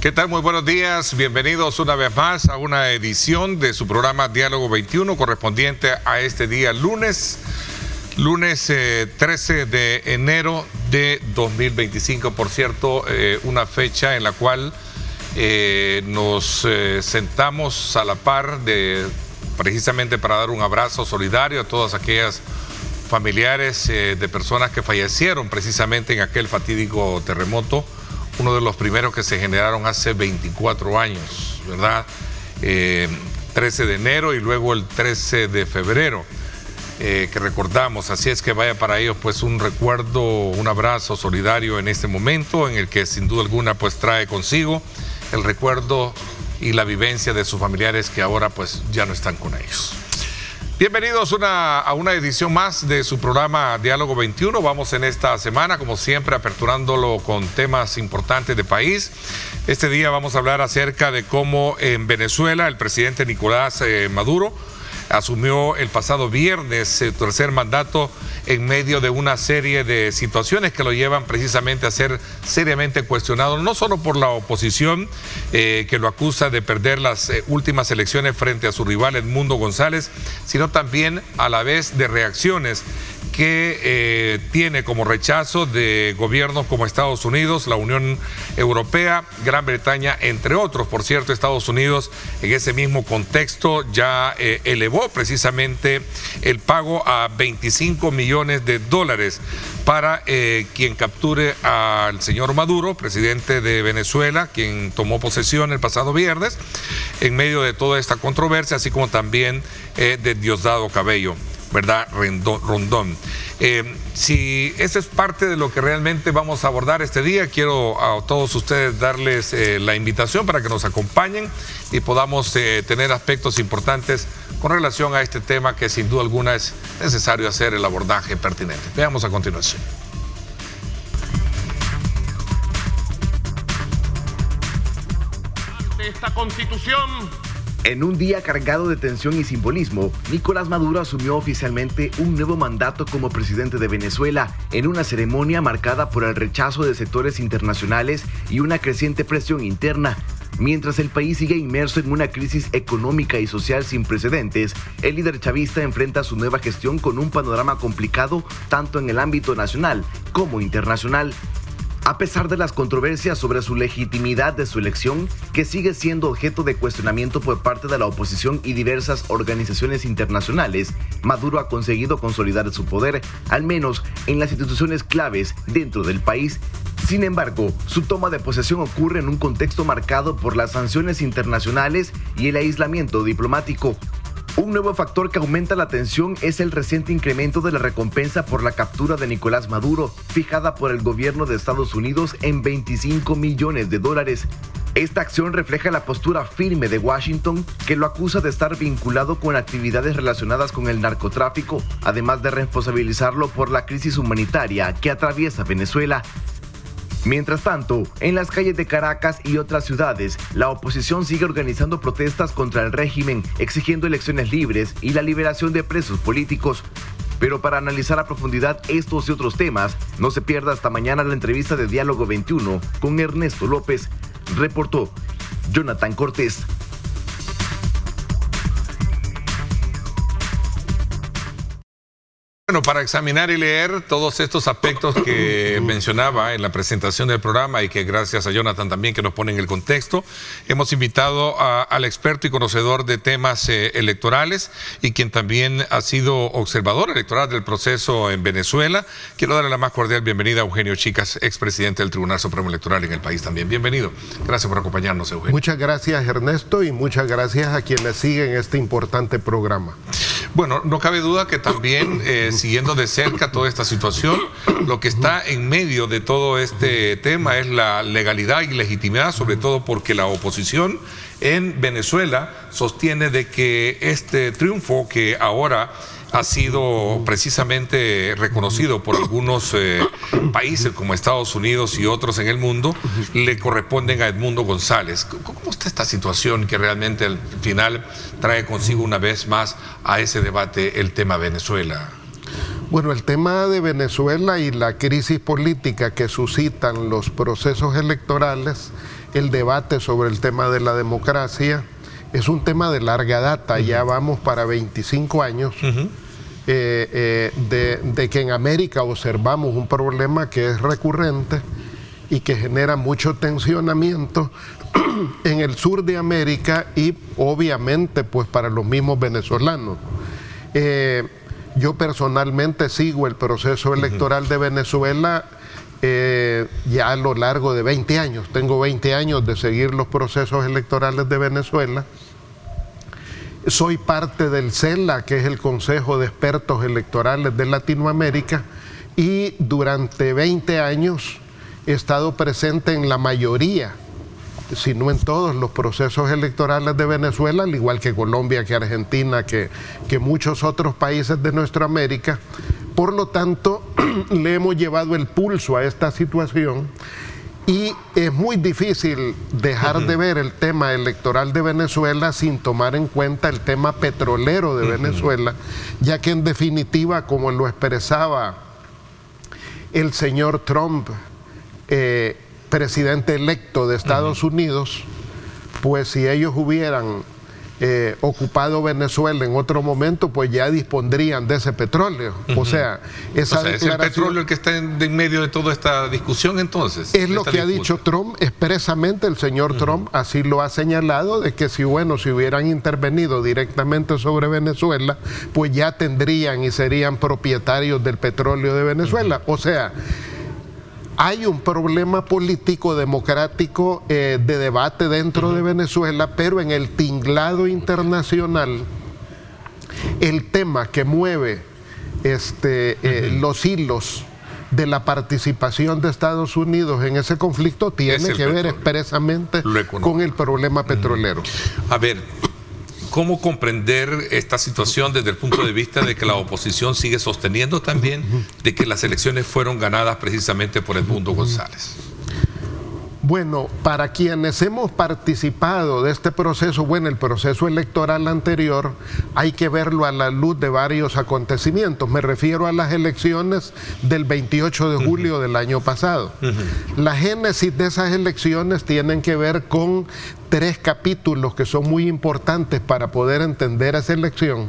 ¿Qué tal? Muy buenos días. Bienvenidos una vez más a una edición de su programa Diálogo 21 correspondiente a este día lunes 13 de enero de 2025. Por cierto, una fecha en la cual nos sentamos a la par precisamente para dar un abrazo solidario a todas aquellas familiares de personas que fallecieron precisamente en aquel fatídico terremoto, uno de los primeros que se generaron hace 24 años, ¿verdad? 13 de enero y luego el 13 de febrero, que recordamos. Así es que vaya para ellos pues un recuerdo, un abrazo solidario en este momento, en el que sin duda alguna pues trae consigo el recuerdo y la vivencia de sus familiares que ahora pues ya no están con ellos. Bienvenidos a una edición más de su programa Diálogo 21. Vamos en esta semana, como siempre, aperturándolo con temas importantes de país. Este día vamos a hablar acerca de cómo en Venezuela el presidente Nicolás Maduro asumió el pasado viernes su tercer mandato en medio de una serie de situaciones que lo llevan precisamente a ser seriamente cuestionado, no solo por la oposición que lo acusa de perder las últimas elecciones frente a su rival Edmundo González, sino también a la vez de reacciones que tiene como rechazo de gobiernos como Estados Unidos, la Unión Europea, Gran Bretaña, entre otros. Por cierto, Estados Unidos en ese mismo contexto ya elevó precisamente el pago a $25 millones para quien capture al señor Maduro, presidente de Venezuela, quien tomó posesión el pasado viernes, en medio de toda esta controversia, así como también de Diosdado Cabello, ¿verdad? Rondón. Si esa es parte de lo que realmente vamos a abordar este día, quiero a todos ustedes darles la invitación para que nos acompañen y podamos tener aspectos importantes con relación a este tema que sin duda alguna es necesario hacer el abordaje pertinente. Veamos a continuación. Ante esta Constitución. En un día cargado de tensión y simbolismo, Nicolás Maduro asumió oficialmente un nuevo mandato como presidente de Venezuela, en una ceremonia marcada por el rechazo de sectores internacionales y una creciente presión interna. Mientras el país sigue inmerso en una crisis económica y social sin precedentes, el líder chavista enfrenta su nueva gestión con un panorama complicado tanto en el ámbito nacional como internacional. A pesar de las controversias sobre su legitimidad de su elección, que sigue siendo objeto de cuestionamiento por parte de la oposición y diversas organizaciones internacionales, Maduro ha conseguido consolidar su poder, al menos en las instituciones claves dentro del país. Sin embargo, su toma de posesión ocurre en un contexto marcado por las sanciones internacionales y el aislamiento diplomático. Un nuevo factor que aumenta la tensión es el reciente incremento de la recompensa por la captura de Nicolás Maduro, fijada por el gobierno de Estados Unidos en $25 millones. Esta acción refleja la postura firme de Washington, que lo acusa de estar vinculado con actividades relacionadas con el narcotráfico, además de responsabilizarlo por la crisis humanitaria que atraviesa Venezuela. Mientras tanto, en las calles de Caracas y otras ciudades, la oposición sigue organizando protestas contra el régimen, exigiendo elecciones libres y la liberación de presos políticos. Pero para analizar a profundidad estos y otros temas, no se pierda hasta mañana la entrevista de Diálogo 21 con Ernesto López. Reportó Jonathan Cortés. Bueno, para examinar y leer todos estos aspectos que mencionaba en la presentación del programa y que gracias a Jonathan también que nos pone en el contexto, hemos invitado al experto y conocedor de temas electorales y quien también ha sido observador electoral del proceso en Venezuela. Quiero darle la más cordial bienvenida a Eugenio Chicas, expresidente del Tribunal Supremo Electoral en el país también. Bienvenido. Gracias por acompañarnos, Eugenio. Muchas gracias, Ernesto, y muchas gracias a quienes siguen este importante programa. Bueno, no cabe duda que también siguiendo de cerca toda esta situación, lo que está en medio de todo este tema es la legalidad y legitimidad, sobre todo porque la oposición en Venezuela sostiene de que este triunfo que ahora ha sido precisamente reconocido por algunos países como Estados Unidos y otros en el mundo, le corresponden a Edmundo González. ¿Cómo está esta situación que realmente al final trae consigo una vez más a ese debate el tema Venezuela? Bueno, el tema de Venezuela y la crisis política que suscitan los procesos electorales el debate sobre el tema de la democracia es un tema de larga data, ya vamos para 25 años de que en América observamos un problema que es recurrente y que genera mucho tensionamiento en el sur de América y obviamente pues para los mismos venezolanos. Yo personalmente sigo el proceso electoral de Venezuela ya a lo largo de 20 años. Tengo 20 años de seguir los procesos electorales de Venezuela. Soy parte del CELA, que es el Consejo de Expertos Electorales de Latinoamérica, y durante 20 años he estado presente en la mayoría, si no en todos los procesos electorales de Venezuela, al igual que Colombia, que Argentina, que muchos otros países de nuestra América. Por lo tanto, le hemos llevado el pulso a esta situación y es muy difícil dejar de ver el tema electoral de Venezuela sin tomar en cuenta el tema petrolero de Venezuela, ya que en definitiva, como lo expresaba el señor Trump, presidente electo de Estados Unidos, pues si ellos hubieran ocupado Venezuela en otro momento, pues ya dispondrían de ese petróleo. O sea, esa declaración, ¿es el petróleo el que está en medio de toda esta discusión entonces? Es lo que ha dicho Trump expresamente, el señor Trump así lo ha señalado, de que si hubieran intervenido directamente sobre Venezuela, pues ya tendrían y serían propietarios del petróleo de Venezuela. O sea, hay un problema político democrático de debate dentro de Venezuela, pero en el tinglado internacional, el tema que mueve los hilos de la participación de Estados Unidos en ese conflicto tiene que ver expresamente con el problema petrolero. A ver, ¿cómo comprender esta situación desde el punto de vista de que la oposición sigue sosteniendo también de que las elecciones fueron ganadas precisamente por Edmundo González? Bueno, para quienes hemos participado de este proceso, bueno, el proceso electoral anterior, hay que verlo a la luz de varios acontecimientos. Me refiero a las elecciones del 28 de julio del año pasado. La génesis de esas elecciones tienen que ver con 3 capítulos que son muy importantes para poder entender esa elección,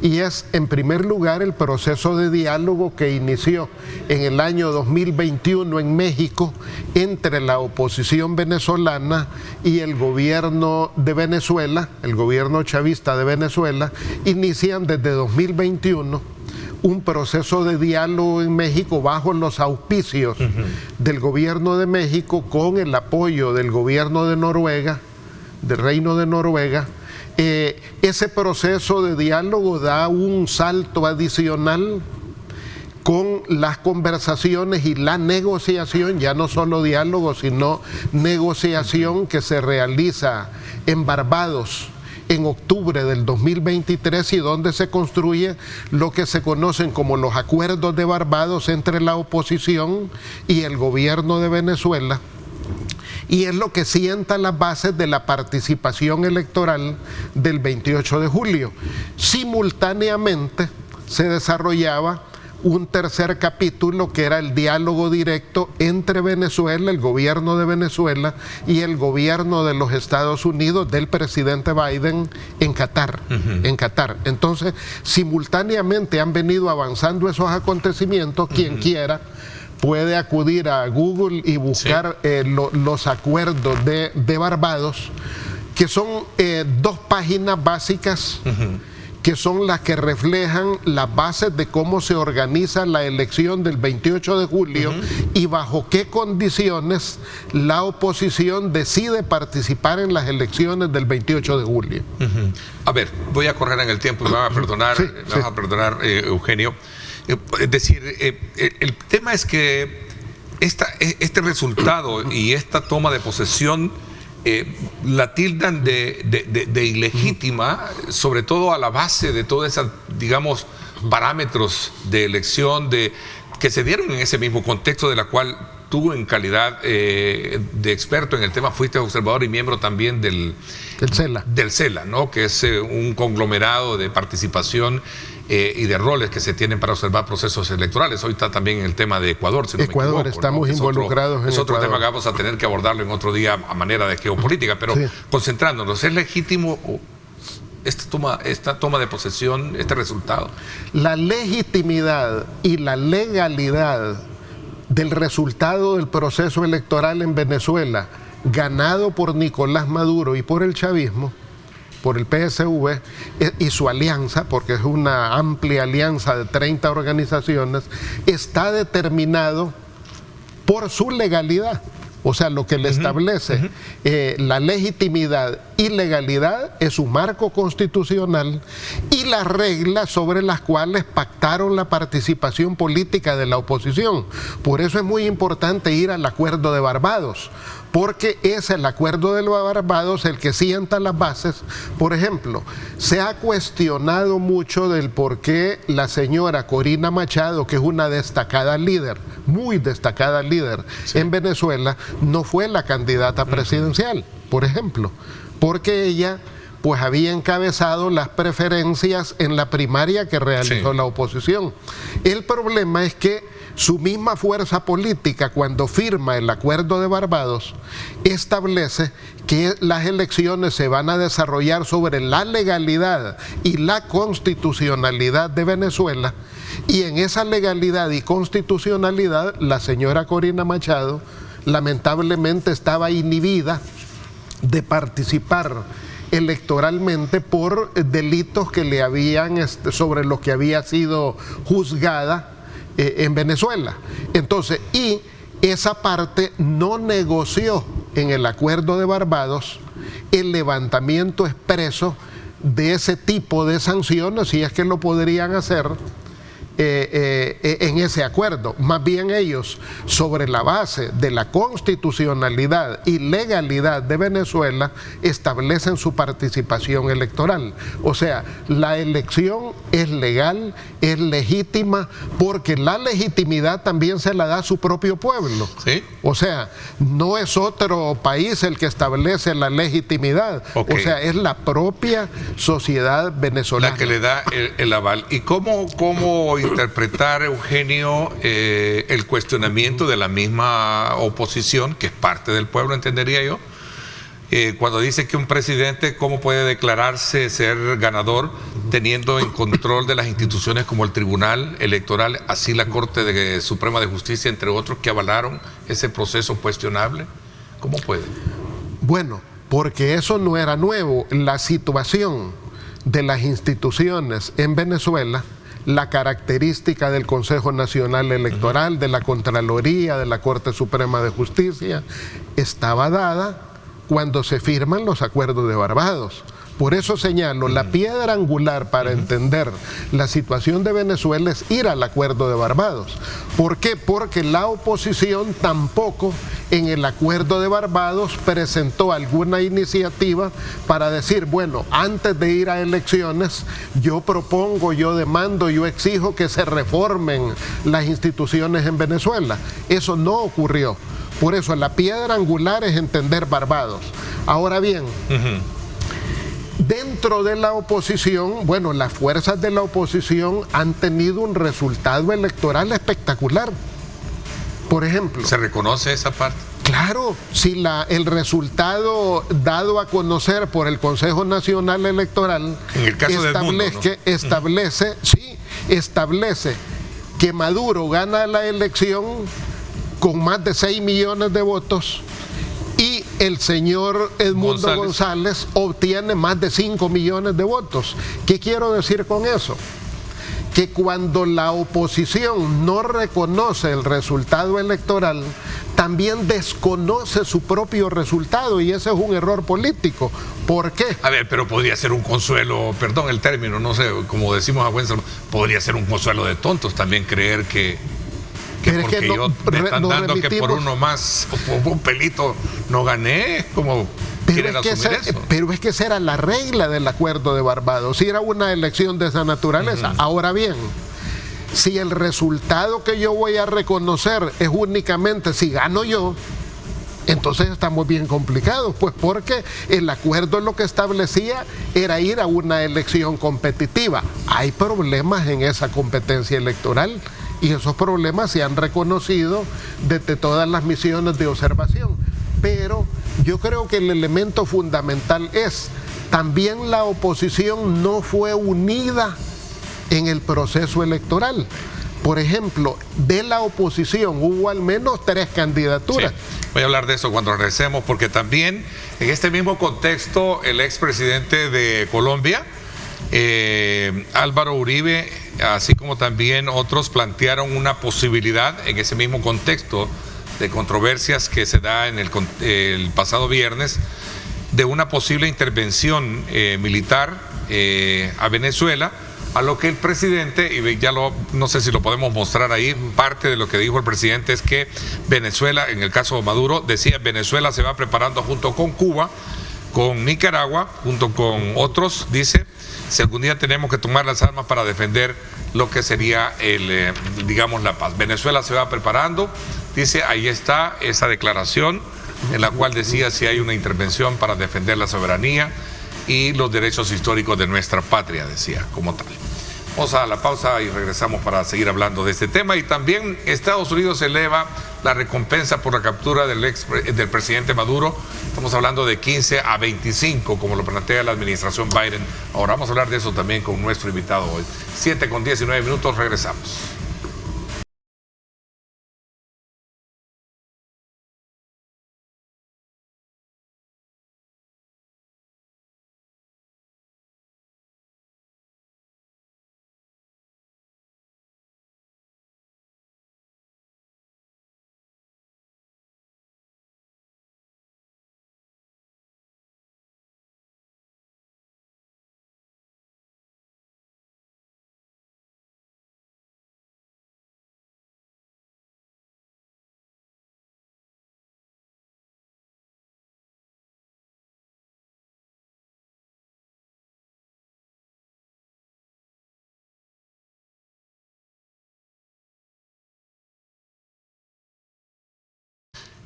y es en primer lugar el proceso de diálogo que inició en el año 2021 en México entre la oposición venezolana y el gobierno de Venezuela, el gobierno chavista de Venezuela. Inician desde 2021 un proceso de diálogo en México bajo los auspicios del gobierno de México, con el apoyo del gobierno de Noruega, del Reino de Noruega. Ese proceso de diálogo da un salto adicional con las conversaciones y la negociación, ya no solo diálogo, sino negociación, que se realiza en Barbados en octubre del 2023, y donde se construye lo que se conocen como los acuerdos de Barbados entre la oposición y el gobierno de Venezuela. Y es lo que sienta las bases de la participación electoral del 28 de julio. Simultáneamente se desarrollaba un tercer capítulo, que era el diálogo directo entre Venezuela, el gobierno de Venezuela, y el gobierno de los Estados Unidos del presidente Biden en Qatar. Entonces, simultáneamente han venido avanzando esos acontecimientos. Quien quiera puede acudir a Google y buscar los acuerdos de Barbados, que son 2 páginas básicas, que son las que reflejan las bases de cómo se organiza la elección del 28 de julio y bajo qué condiciones la oposición decide participar en las elecciones del 28 de julio. A ver, voy a correr en el tiempo, me van a perdonar, vas a perdonar, Eugenio. Es decir, el tema es que este resultado y esta toma de posesión la tildan de ilegítima, sobre todo a la base de todas esas, digamos, parámetros de elección que se dieron en ese mismo contexto, de la cual tú en calidad de experto en el tema fuiste observador y miembro también del CELA, ¿no? Que es un conglomerado de participación y de roles que se tienen para observar procesos electorales. Hoy está también el tema de Ecuador, si no me equivoco, estamos involucrados en es otro Ecuador. tema que vamos a tener que abordarlo en otro día a manera de geopolítica, pero concentrándonos, ¿es legítimo esta toma de posesión, este resultado? La legitimidad y la legalidad del resultado del proceso electoral en Venezuela, ganado por Nicolás Maduro y por el chavismo, por el PSV y su alianza, porque es una amplia alianza de 30 organizaciones, está determinado por su legalidad. O sea, lo que le establece la legitimidad y legalidad es su marco constitucional y las reglas sobre las cuales pactaron la participación política de la oposición. Por eso es muy importante ir al Acuerdo de Barbados, porque es el Acuerdo de Barbados el que sienta las bases. Por ejemplo, se ha cuestionado mucho del por qué la señora Corina Machado, que es una destacada líder, muy destacada líder en Venezuela, no fue la candidata presidencial, por ejemplo, porque ella pues había encabezado las preferencias en la primaria que realizó la oposición. El problema es que su misma fuerza política, cuando firma el Acuerdo de Barbados, establece que las elecciones se van a desarrollar sobre la legalidad y la constitucionalidad de Venezuela, y en esa legalidad y constitucionalidad la señora Corina Machado lamentablemente estaba inhibida de participar electoralmente por delitos que le habían sobre los que había sido juzgada en Venezuela. Entonces, y esa parte no negoció en el Acuerdo de Barbados el levantamiento expreso de ese tipo de sanciones, si es que lo podrían hacer en ese acuerdo. Más bien ellos, sobre la base de la constitucionalidad y legalidad de Venezuela, establecen su participación electoral. O sea, la elección es legal, es legítima, porque la legitimidad también se la da su propio pueblo. ¿Sí? O sea, no es otro país el que establece la legitimidad. O sea, es la propia sociedad venezolana la que le da el aval. ¿Y cómo interpretar, Eugenio, el cuestionamiento de la misma oposición, que es parte del pueblo, entendería yo, cuando dice que un presidente, ¿cómo puede declararse ser ganador teniendo en control de las instituciones como el Tribunal Electoral, así la Corte Suprema de Justicia, entre otros, que avalaron ese proceso cuestionable? ¿Cómo puede? Bueno, porque eso no era nuevo. La situación de las instituciones en Venezuela, la característica del Consejo Nacional Electoral, de la Contraloría, de la Corte Suprema de Justicia, estaba dada cuando se firman los acuerdos de Barbados. Por eso señalo, la piedra angular para entender la situación de Venezuela es ir al Acuerdo de Barbados. ¿Por qué? Porque la oposición tampoco en el Acuerdo de Barbados presentó alguna iniciativa para decir, bueno, antes de ir a elecciones, yo propongo, yo demando, yo exijo que se reformen las instituciones en Venezuela. Eso no ocurrió. Por eso la piedra angular es entender Barbados. Ahora bien, dentro de la oposición, bueno, las fuerzas de la oposición han tenido un resultado electoral espectacular. Por ejemplo, ¿se reconoce esa parte? Claro, si el resultado dado a conocer por el Consejo Nacional Electoral en el caso del mundo, ¿no? establece que Maduro gana la elección con más de 6 millones de votos y el señor Edmundo González obtiene más de 5 millones de votos. ¿Qué quiero decir con eso? Que cuando la oposición no reconoce el resultado electoral, también desconoce su propio resultado, y ese es un error político. ¿Por qué? A ver, pero podría ser un consuelo, perdón el término, no sé, como decimos a buen salud, podría ser un consuelo de tontos también creer que porque me están dando que por uno más o por un pelito no gané, como quieren asumir eso. Pero es que esa era la regla del Acuerdo de Barbados, si era una elección de esa naturaleza. Ahora bien, Si el resultado que yo voy a reconocer es únicamente si gano yo, entonces estamos bien complicados, pues porque el acuerdo lo que establecía era ir a una elección competitiva. Hay problemas en esa competencia electoral y esos problemas se han reconocido desde todas las misiones de observación. Pero yo creo que el elemento fundamental es también la oposición no fue unida en el proceso electoral. Por ejemplo, de la oposición hubo al menos 3 candidaturas. Sí, voy a hablar de eso cuando regresemos, porque también en este mismo contexto el expresidente de Colombia, Álvaro Uribe, así como también otros, plantearon una posibilidad en ese mismo contexto de controversias que se da en el pasado viernes, de una posible intervención militar a Venezuela. A lo que el presidente, y ya no sé si lo podemos mostrar ahí, parte de lo que dijo el presidente es que Venezuela, en el caso de Maduro, decía Venezuela se va preparando junto con Cuba, con Nicaragua, junto con otros, dice, si algún día tenemos que tomar las armas para defender lo que sería digamos, la paz. Venezuela se va preparando, dice, ahí está esa declaración en la cual decía si hay una intervención para defender la soberanía y los derechos históricos de nuestra patria, decía, como tal. Vamos a la pausa y regresamos para seguir hablando de este tema. Y también Estados Unidos eleva la recompensa por la captura del presidente Maduro. Estamos hablando de 15 a 25, como lo plantea la administración Biden. Ahora vamos a hablar de eso también con nuestro invitado hoy. 7:19, regresamos.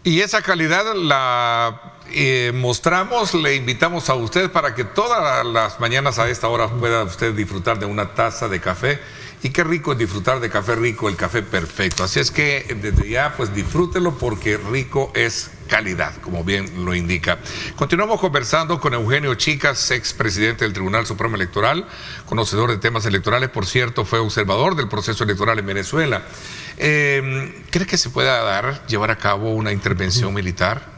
Y esa calidad la mostramos, le invitamos a usted para que todas las mañanas a esta hora pueda usted disfrutar de una taza de café. Y qué rico es disfrutar de café rico, el café perfecto. Así es que desde ya pues disfrútelo, porque rico es calidad, como bien lo indica. Continuamos conversando con Eugenio Chicas, expresidente del Tribunal Supremo Electoral, conocedor de temas electorales, por cierto, fue observador del proceso electoral en Venezuela. ¿Cree que se pueda llevar a cabo una intervención militar,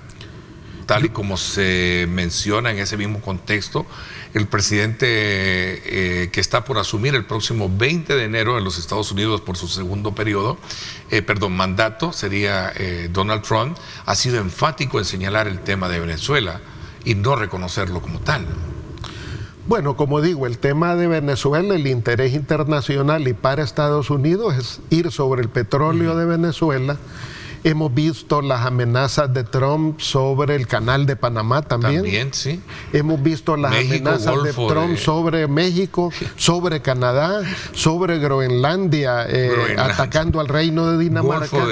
tal y como se menciona en ese mismo contexto? El presidente que está por asumir el próximo 20 de enero en los Estados Unidos por su segundo mandato, sería Donald Trump, ha sido enfático en señalar el tema de Venezuela y no reconocerlo como tal. Bueno, como digo, el tema de Venezuela, el interés internacional y para Estados Unidos es ir sobre el petróleo de Venezuela. Hemos visto las amenazas de Trump sobre el canal de Panamá también. También, sí. Hemos visto las amenazas de Trump sobre México, sobre Canadá, sobre Groenlandia, atacando al reino de Dinamarca.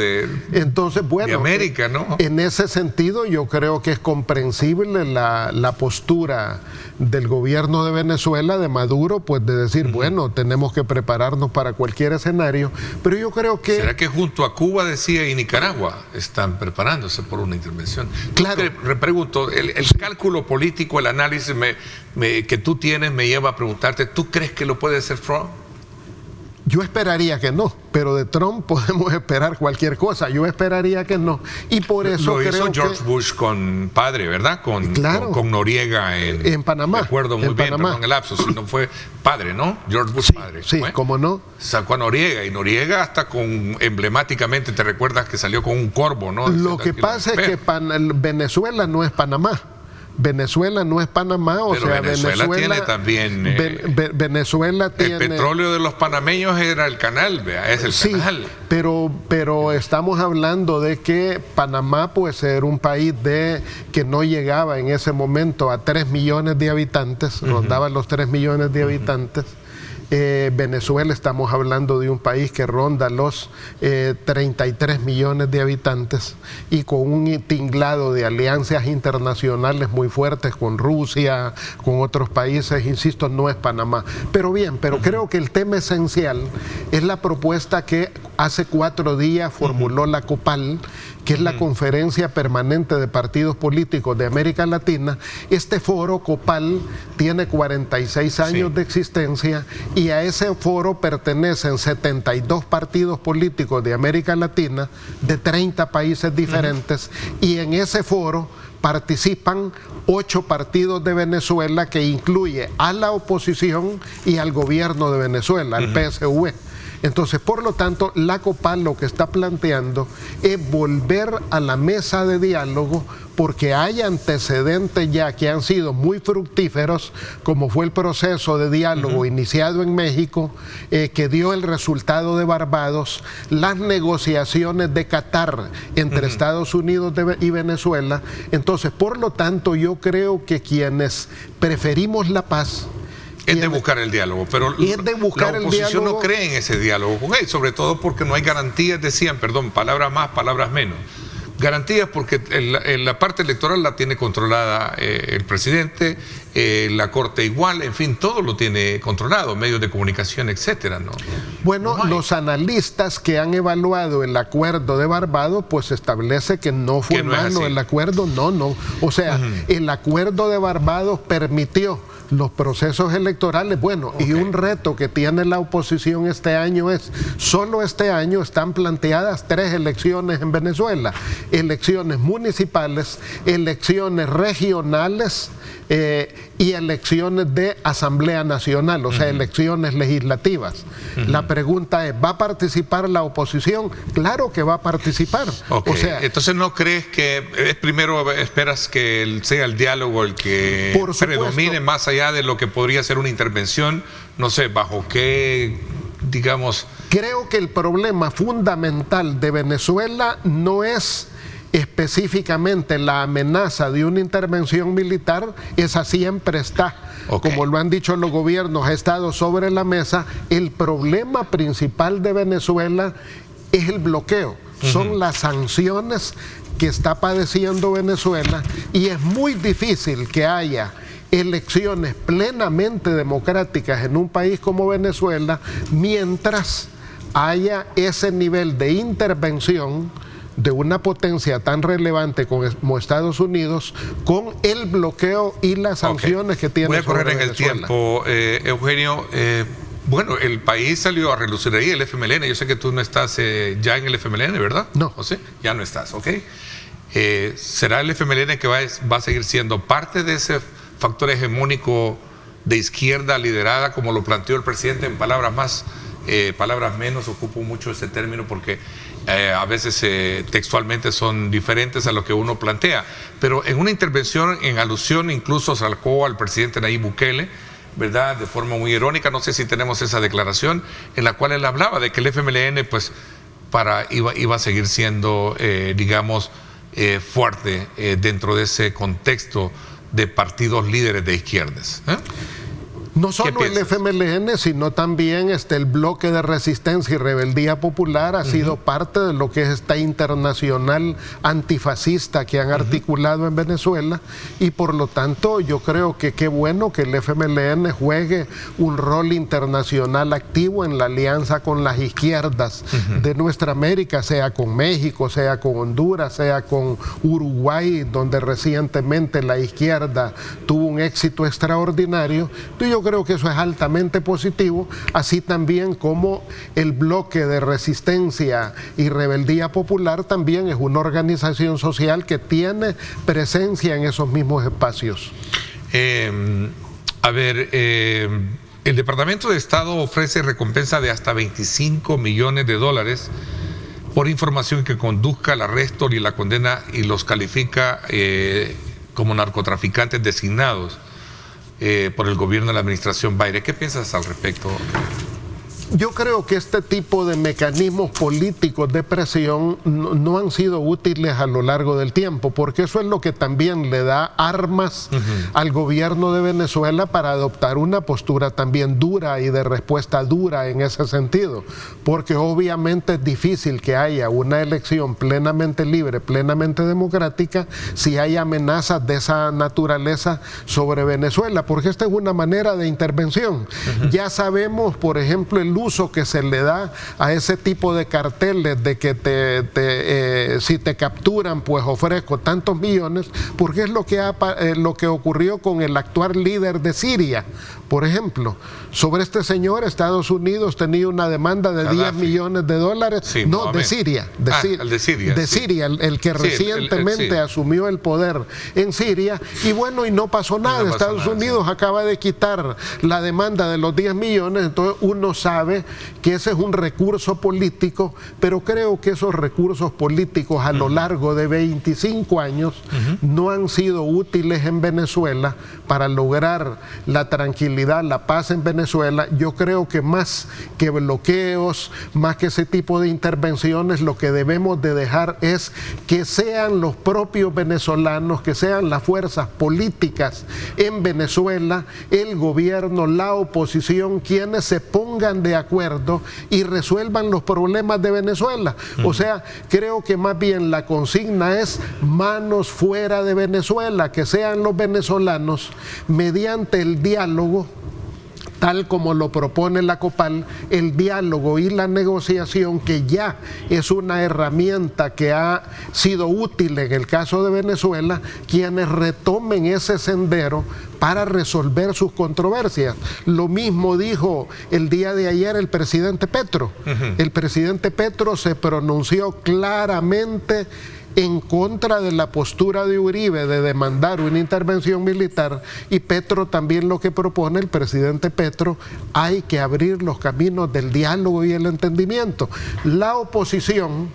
Entonces, bueno, de América, ¿no? En ese sentido yo creo que es comprensible la postura del gobierno de Venezuela, de Maduro, pues de decir, bueno, tenemos que prepararnos para cualquier escenario, pero yo creo que... ¿Será que junto a Cuba, decía, y Nicaragua están preparándose por una intervención? Claro. Pregunto, el cálculo político, el análisis que tú tienes me lleva a preguntarte, ¿tú crees que lo puede hacer Trump? Yo esperaría que no, pero de Trump podemos esperar cualquier cosa. Yo esperaría que no. Y por eso lo hizo George Bush con padre, ¿verdad? Con Noriega en Panamá. Me acuerdo muy bien, perdón el lapso, si no fue padre, ¿no? George Bush padre. Sí, cómo no. Sacó a Noriega, y Noriega hasta emblemáticamente, te recuerdas que salió con un corvo, ¿no? Lo que pasa es que Venezuela no es Panamá. Venezuela no es Panamá, pero sea, Venezuela tiene también... Venezuela tiene... El petróleo de los panameños era el canal, vea, es el canal. Pero estamos hablando de que Panamá pues era un país que no llegaba en ese momento a 3 millones de habitantes, rondaban los 3 millones de habitantes. Venezuela, estamos hablando de un país que ronda los 33 millones de habitantes y con un tinglado de alianzas internacionales muy fuertes con Rusia, con otros países, insisto, no es Panamá. Pero bien, creo que el tema esencial es la propuesta que hace 4 días formuló la COPAL, que es la Conferencia Permanente de Partidos Políticos de América Latina. Este foro COPAL tiene 46 años de existencia y a ese foro pertenecen 72 partidos políticos de América Latina de 30 países diferentes y en ese foro participan 8 partidos de Venezuela, que incluye a la oposición y al gobierno de Venezuela, al PSV. Entonces, por lo tanto, la COPAL lo que está planteando es volver a la mesa de diálogo, porque hay antecedentes ya que han sido muy fructíferos, como fue el proceso de diálogo iniciado en México, que dio el resultado de Barbados, las negociaciones de Qatar entre Estados Unidos y Venezuela. Entonces, por lo tanto, yo creo que quienes preferimos la paz, es de buscar el diálogo, pero la oposición no cree en ese diálogo con él, sobre todo porque no hay garantías, decían, palabras más, palabras menos. Garantías porque la parte electoral la tiene controlada el presidente, la Corte igual, en fin, todo lo tiene controlado, medios de comunicación, etcétera, ¿no? Bueno, los analistas que han evaluado el acuerdo de Barbados, pues establece que no fue malo el acuerdo, no. O sea, el acuerdo de Barbados permitió los procesos electorales. Bueno, y un reto que tiene la oposición este año es, solo este año están planteadas 3 elecciones en Venezuela: elecciones municipales, elecciones regionales y elecciones de Asamblea Nacional, o sea, elecciones legislativas. La pregunta es, ¿va a participar la oposición? Claro que va a participar. O sea, entonces, ¿no crees que primero esperas que sea el diálogo el que predomine más allá de lo que podría ser una intervención? No sé, ¿bajo qué, digamos? Creo que el problema fundamental de Venezuela no es específicamente la amenaza de una intervención militar, esa siempre está, como lo han dicho los gobiernos, ha estado sobre la mesa. El problema principal de Venezuela es el bloqueo, son las sanciones que está padeciendo Venezuela, y es muy difícil que haya elecciones plenamente democráticas en un país como Venezuela mientras haya ese nivel de intervención de una potencia tan relevante como Estados Unidos, con el bloqueo y las sanciones que tiene. Voy a correr en Venezuela. el tiempo, Eugenio. Bueno, el país salió a relucir ahí, el FMLN. Yo sé que tú no estás ya en el FMLN, ¿verdad? No. ¿O sí? Ya no estás, ¿ok? ¿Será el FMLN que va a seguir siendo parte de ese factor hegemónico de izquierda liderada, como lo planteó el presidente, en palabras más, palabras menos? Ocupo mucho ese término porque a veces textualmente son diferentes a lo que uno plantea, pero en una intervención en alusión incluso sacó al presidente Nayib Bukele, ¿verdad?, de forma muy irónica. No sé si tenemos esa declaración en la cual él hablaba de que el FMLN pues iba a seguir siendo digamos fuerte dentro de ese contexto de partidos líderes de izquierdas. No solo el FMLN, sino también el bloque de resistencia y rebeldía popular ha sido parte de lo que es esta internacional antifascista que han articulado en Venezuela, y por lo tanto yo creo que qué bueno que el FMLN juegue un rol internacional activo en la alianza con las izquierdas de nuestra América, sea con México, sea con Honduras, sea con Uruguay, donde recientemente la izquierda tuvo un éxito extraordinario. Yo creo que eso es altamente positivo, así también como el bloque de resistencia y rebeldía popular también es una organización social que tiene presencia en esos mismos espacios. El Departamento de Estado ofrece recompensa de hasta $25 millones por información que conduzca al arresto y la condena, y los califica como narcotraficantes designados por el gobierno de la administración Biden. ¿Qué piensas al respecto? Yo creo que este tipo de mecanismos políticos de presión no han sido útiles a lo largo del tiempo, porque eso es lo que también le da armas al gobierno de Venezuela para adoptar una postura también dura y de respuesta dura en ese sentido, porque obviamente es difícil que haya una elección plenamente libre, plenamente democrática, si hay amenazas de esa naturaleza sobre Venezuela, porque esta es una manera de intervención. Ya sabemos, por ejemplo, el uso que se le da a ese tipo de carteles de que si te capturan pues ofrezco tantos millones, porque es lo que ocurrió con el actual líder de Siria, por ejemplo. Sobre este señor, Estados Unidos tenía una demanda de $10 millones. Sí, no, de Siria. El de Siria. De Siria, el que recientemente asumió el poder en Siria. Y bueno, y no pasó nada. Estados Unidos acaba de quitar la demanda de los 10 millones. Entonces uno sabe que ese es un recurso político, pero creo que esos recursos políticos a lo largo de 25 años no han sido útiles en Venezuela para lograr la tranquilidad, la paz en Venezuela. Yo creo que más que bloqueos, más que ese tipo de intervenciones, lo que debemos de dejar es que sean los propios venezolanos, que sean las fuerzas políticas en Venezuela, el gobierno, la oposición, quienes se pongan de acuerdo y resuelvan los problemas de Venezuela. O sea, creo que más bien la consigna es manos fuera de Venezuela, que sean los venezolanos mediante el diálogo, tal como lo propone la COPAL, el diálogo y la negociación, que ya es una herramienta que ha sido útil en el caso de Venezuela, quienes retomen ese sendero para resolver sus controversias. Lo mismo dijo el día de ayer el presidente Petro. El presidente Petro se pronunció claramente en contra de la postura de Uribe de demandar una intervención militar, y Petro también lo que propone, el presidente Petro, hay que abrir los caminos del diálogo y el entendimiento. La oposición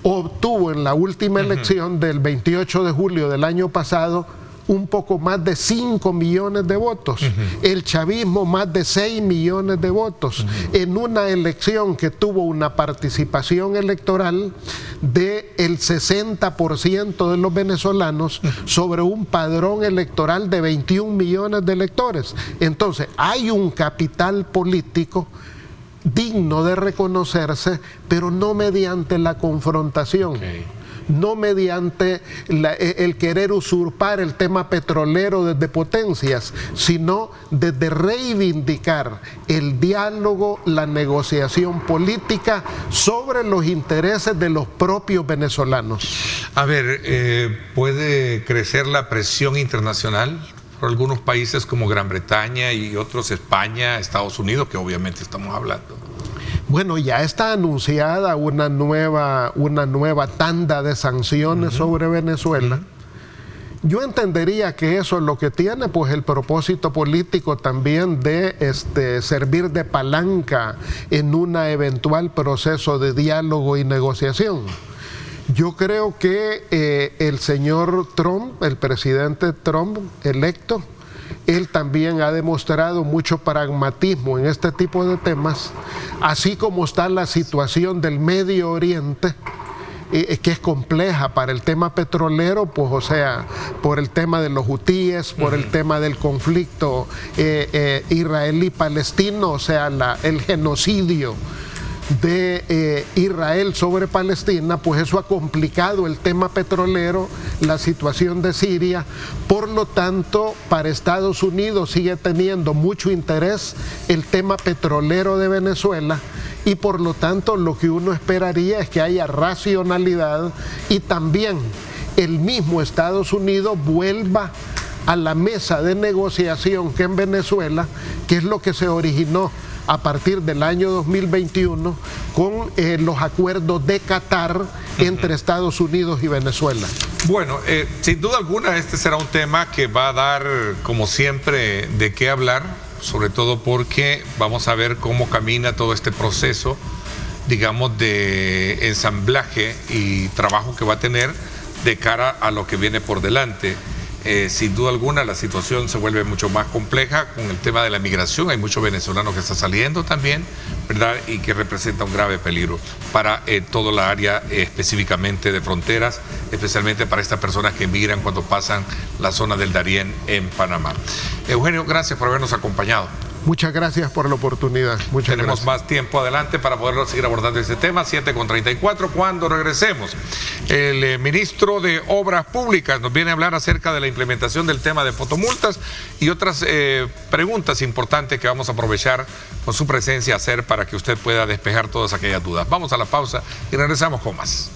obtuvo en la última elección del 28 de julio del año pasado un poco más de 5 millones de votos, el chavismo más de 6 millones de votos, en una elección que tuvo una participación electoral del 60% de los venezolanos sobre un padrón electoral de 21 millones de electores. Entonces, hay un capital político digno de reconocerse, pero no mediante la confrontación. No mediante el querer usurpar el tema petrolero desde potencias, sino desde reivindicar el diálogo, la negociación política sobre los intereses de los propios venezolanos. A ver, ¿puede crecer la presión internacional por algunos países como Gran Bretaña y otros, España, Estados Unidos, que obviamente estamos hablando? Bueno, ya está anunciada una nueva tanda de sanciones sobre Venezuela. Yo entendería que eso es lo que tiene, pues, el propósito político también de servir de palanca en un eventual proceso de diálogo y negociación. Yo creo que el señor Trump, el presidente Trump electo, él también ha demostrado mucho pragmatismo en este tipo de temas, así como está la situación del Medio Oriente, que es compleja para el tema petrolero, pues, o sea, por el tema de los hutíes, por el tema del conflicto israelí-palestino, o sea, el genocidio de Israel sobre Palestina, pues eso ha complicado el tema petrolero, la situación de Siria. Por lo tanto, para Estados Unidos sigue teniendo mucho interés el tema petrolero de Venezuela, y por lo tanto lo que uno esperaría es que haya racionalidad y también el mismo Estados Unidos vuelva a la mesa de negociación que en Venezuela, que es lo que se originó a partir del año 2021 con los acuerdos de Qatar entre Estados Unidos y Venezuela. Bueno, sin duda alguna este será un tema que va a dar, como siempre, de qué hablar, sobre todo porque vamos a ver cómo camina todo este proceso, digamos, de ensamblaje y trabajo que va a tener de cara a lo que viene por delante. sin duda alguna la situación se vuelve mucho más compleja con el tema de la migración. Hay muchos venezolanos que están saliendo también, ¿verdad? Y que representa un grave peligro para toda la área específicamente de fronteras, especialmente para estas personas que migran cuando pasan la zona del Darién en Panamá. Eugenio, gracias por habernos acompañado. Muchas gracias por la oportunidad. Tenemos más tiempo adelante para poder seguir abordando este tema, 7:34, cuando regresemos. El ministro de Obras Públicas nos viene a hablar acerca de la implementación del tema de fotomultas y otras preguntas importantes que vamos a aprovechar con su presencia a hacer para que usted pueda despejar todas aquellas dudas. Vamos a la pausa y regresamos con más.